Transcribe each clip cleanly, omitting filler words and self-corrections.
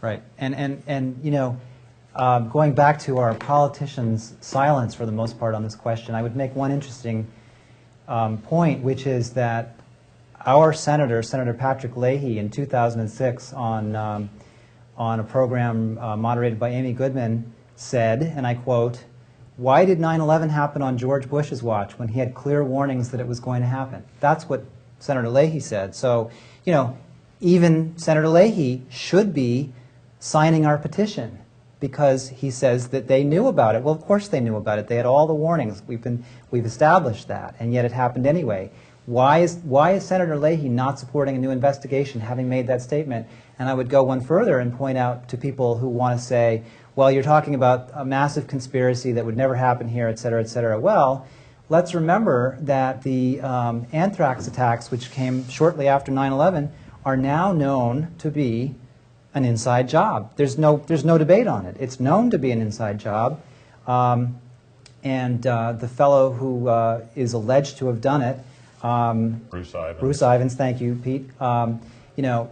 Right. And you know, going back to our politicians' silence for the most part on this question, I would make one interesting point, which is that our senator, Senator Patrick Leahy, in 2006 on a program moderated by Amy Goodman, said, and I quote, "Why did 9/11 happen on George Bush's watch when he had clear warnings that it was going to happen?" That's what Senator Leahy said. So, you know, even Senator Leahy should be signing our petition because he says that they knew about it. Well, of course they knew about it. They had all the warnings. We've established that, and yet it happened anyway. Why is Senator Leahy not supporting a new investigation, having made that statement? And I would go one further and point out to people who want to say, well, you're talking about a massive conspiracy that would never happen here, et cetera, et cetera. Well, let's remember that the anthrax attacks, which came shortly after 9/11, are now known to be an inside job. There's no debate on it. It's known to be an inside job. And the fellow who is alleged to have done it, Bruce Ivins, thank you, Pete. You know,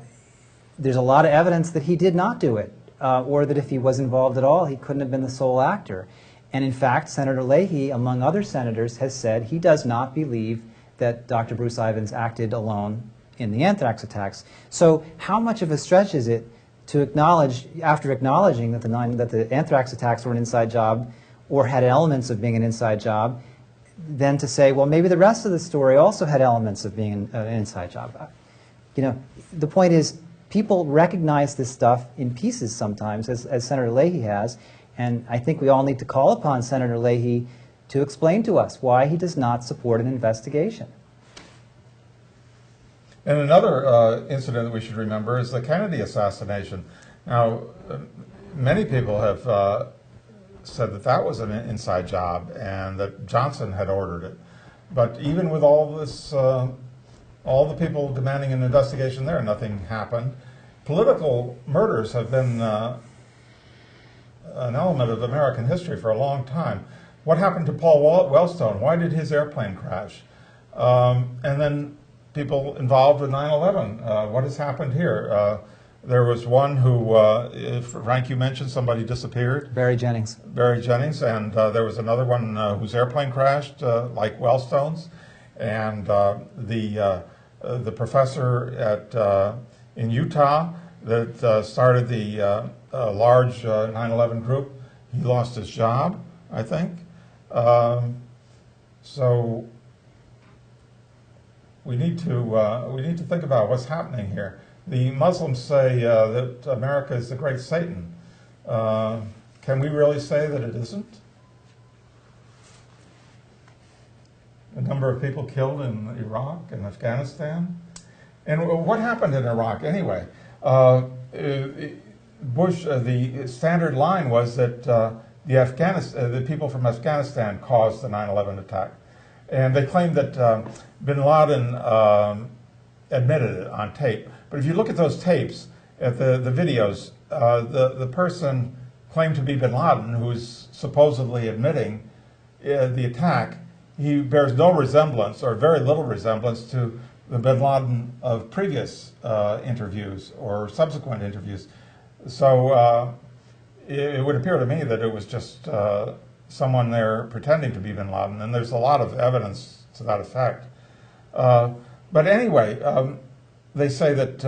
there's a lot of evidence that he did not do it, or that if he was involved at all, he couldn't have been the sole actor. And in fact, Senator Leahy, among other senators, has said he does not believe that Dr. Bruce Ivins acted alone in the anthrax attacks. So how much of a stretch is it to acknowledge, after acknowledging that the anthrax attacks were an inside job or had elements of being an inside job, then to say, well, maybe the rest of the story also had elements of being an inside job? You know, the point is, people recognize this stuff in pieces sometimes, as Senator Leahy has, and I think we all need to call upon Senator Leahy to explain to us why he does not support an investigation. And another incident that we should remember is the Kennedy assassination. Now, many people have said that that was an inside job and that Johnson had ordered it. But even with all this, all the people demanding an investigation there, nothing happened. Political murders have been an element of American history for a long time. What happened to Paul Wellstone? Why did his airplane crash? And then people involved with 9/11. What has happened here? There was one who, Frank, you mentioned somebody disappeared. Barry Jennings. Barry Jennings, and there was another one whose airplane crashed, like Wellstone's. And the professor in Utah that started the large 9/11 group, he lost his job, I think. So we need to think about what's happening here. The Muslims say that America is the great Satan. Can we really say that it isn't? A number of people killed in Iraq and Afghanistan. And what happened in Iraq anyway? Bush, the standard line was that the people from Afghanistan caused the 9/11 attack. And they claimed that bin Laden admitted it on tape. But if you look at those tapes, at the videos, the person claimed to be bin Laden, who's supposedly admitting the attack, he bears no resemblance, or very little resemblance, to the bin Laden of previous interviews or subsequent interviews. So it would appear to me that it was just someone there pretending to be bin Laden, and there's a lot of evidence to that effect. But anyway, they say that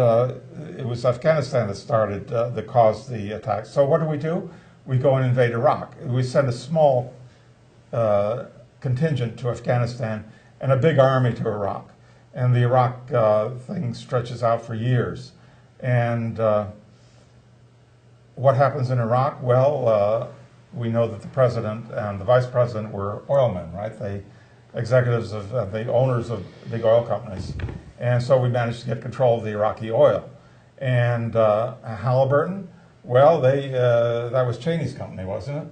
it was Afghanistan that caused the attack. So what do? We go and invade Iraq. We send a small contingent to Afghanistan and a big army to Iraq. And the Iraq thing stretches out for years. And what happens in Iraq? Well, we know that the president and the vice president were oilmen, right? They executives of the owners of big oil companies. And so we managed to get control of the Iraqi oil. And Halliburton, well, that was Cheney's company, wasn't it?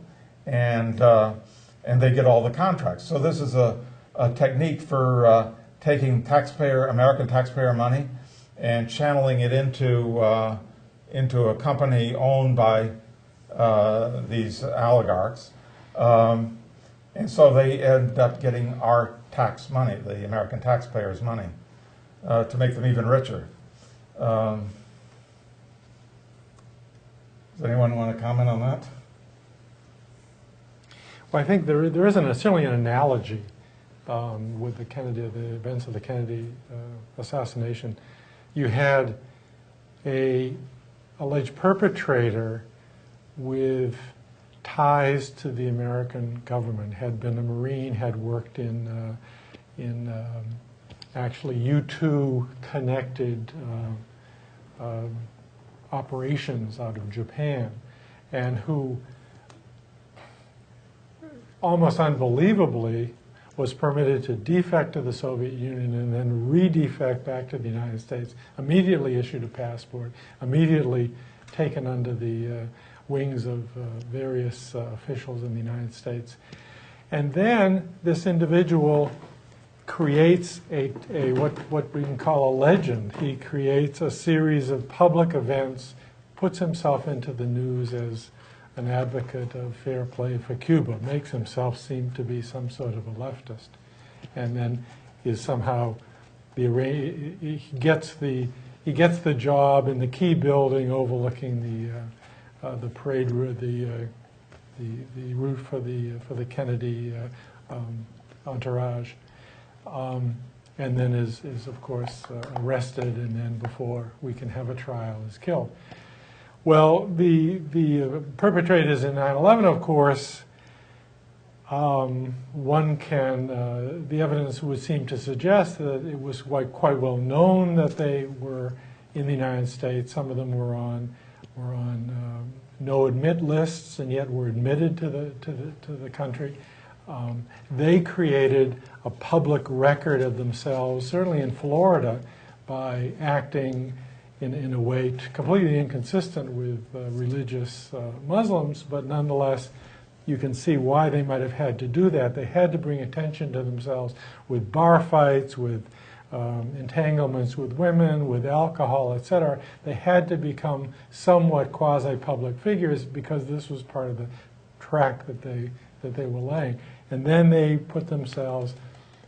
And they get all the contracts. So this is a technique for taking American taxpayer money and channeling it into a company owned by these oligarchs. And so they end up getting our tax money, the American taxpayers' money, to make them even richer. Does anyone want to comment on that? Well, I think there isn't certainly an analogy with the events of the Kennedy assassination. You had a alleged perpetrator with ties to the American government, had been a Marine, had worked in actually U-2 connected operations out of Japan, and who almost unbelievably was permitted to defect to the Soviet Union and then re-defect back to the United States, immediately issued a passport, immediately taken under the wings of various officials in the United States. And then this individual creates what we can call a legend. He creates a series of public events, puts himself into the news as an advocate of fair play for Cuba, makes himself seem to be some sort of a leftist, and then is somehow he gets the job in the key building overlooking the parade route, the route for the Kennedy entourage, and then is of course arrested, and then before we can have a trial is killed. Well, the perpetrators in 9/11, of course, the evidence would seem to suggest that it was quite well known that they were in the United States. Some of them were on no admit lists, and yet were admitted to the country. They created a public record of themselves, certainly in Florida, by acting in a way completely inconsistent with religious Muslims, but nonetheless, you can see why they might have had to do that. They had to bring attention to themselves with bar fights, with entanglements with women, with alcohol, etc. They had to become somewhat quasi-public figures because this was part of the track that they were laying. And then they put themselves,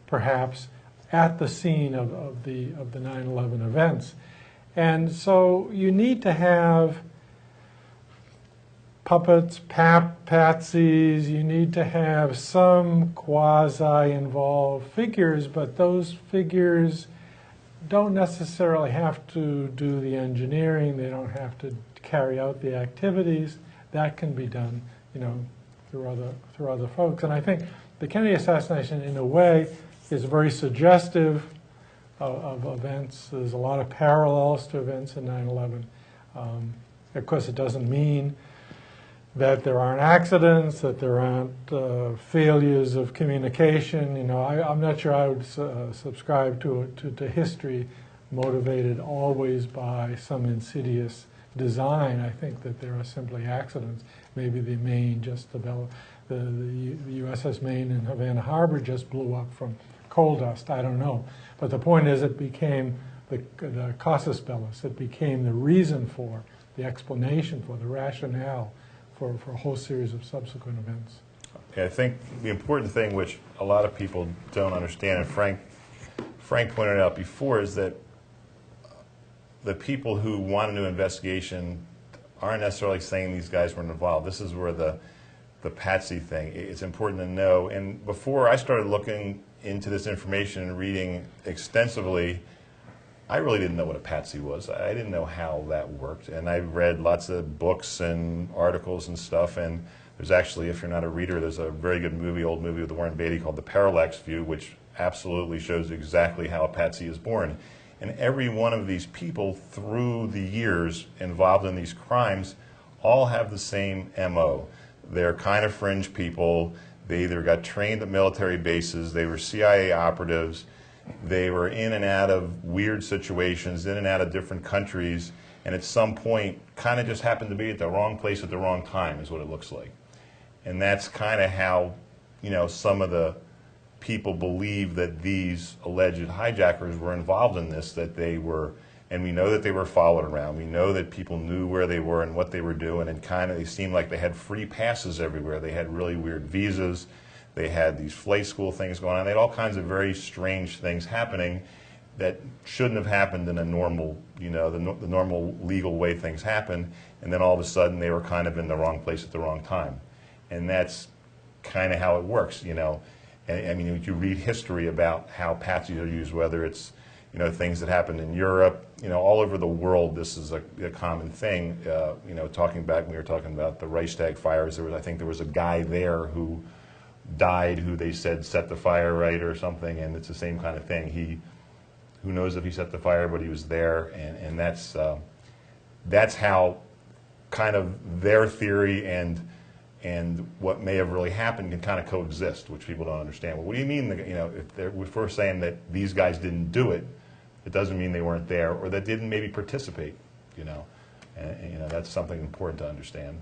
perhaps, at the scene of the 9/11 events. And so you need to have puppets, patsies, you need to have some quasi-involved figures, but those figures don't necessarily have to do the engineering, they don't have to carry out the activities. That can be done, through other folks. And I think the Kennedy assassination, in a way, is very suggestive of events. There's a lot of parallels to events in 9/11. Of course, it doesn't mean that there aren't accidents, that there aren't failures of communication. I'm not sure I would subscribe to history motivated always by some insidious design. I think that there are simply accidents. Maybe the Maine just developed, the USS Maine in Havana Harbor just blew up from coal dust. I don't know. But the point is, it became the casus belli. It became the reason for, the explanation for, the rationale for a whole series of subsequent events. I think the important thing, which a lot of people don't understand, and Frank pointed out before, is that the people who want a new investigation aren't necessarily saying these guys weren't involved. This is where the patsy thing, it's important to know. And before I started looking into this information and reading extensively, I really didn't know what a patsy was. I didn't know how that worked. And I read lots of books and articles and stuff, and there's actually, if you're not a reader, there's a very good old movie with Warren Beatty called The Parallax View, which absolutely shows exactly how a patsy is born. And every one of these people through the years involved in these crimes all have the same MO. They're kind of fringe people. They either got trained at military bases, they were CIA operatives, they were in and out of weird situations, in and out of different countries, and at some point kind of just happened to be at the wrong place at the wrong time is what it looks like. And that's kind of how, some of the people believe that these alleged hijackers were involved in this, that they were, and we know that they were followed around. We know that people knew where they were and what they were doing, and they seemed like they had free passes everywhere. They had really weird visas. They had these flight school things going on. They had all kinds of very strange things happening that shouldn't have happened in a normal, you know, the normal legal way things happen, and then all of a sudden they were kind of in the wrong place at the wrong time. And that's kind of how it works, you know. And, I mean, you read history about how patsies are used, whether it's, you know, things that happened in Europe, you know, all over the world. This is a common thing. You know, talking back, we were talking about the Reichstag fires. I think there was a guy there who died, who they said set the fire right or something, and it's the same kind of thing. Who knows if he set the fire, but he was there, and that's how kind of their theory and what may have really happened can kind of coexist, which people don't understand. Well, what do you mean? You know, if we're saying that these guys didn't do it, it doesn't mean they weren't there or that didn't maybe participate. You know, and you know, that's something important to understand.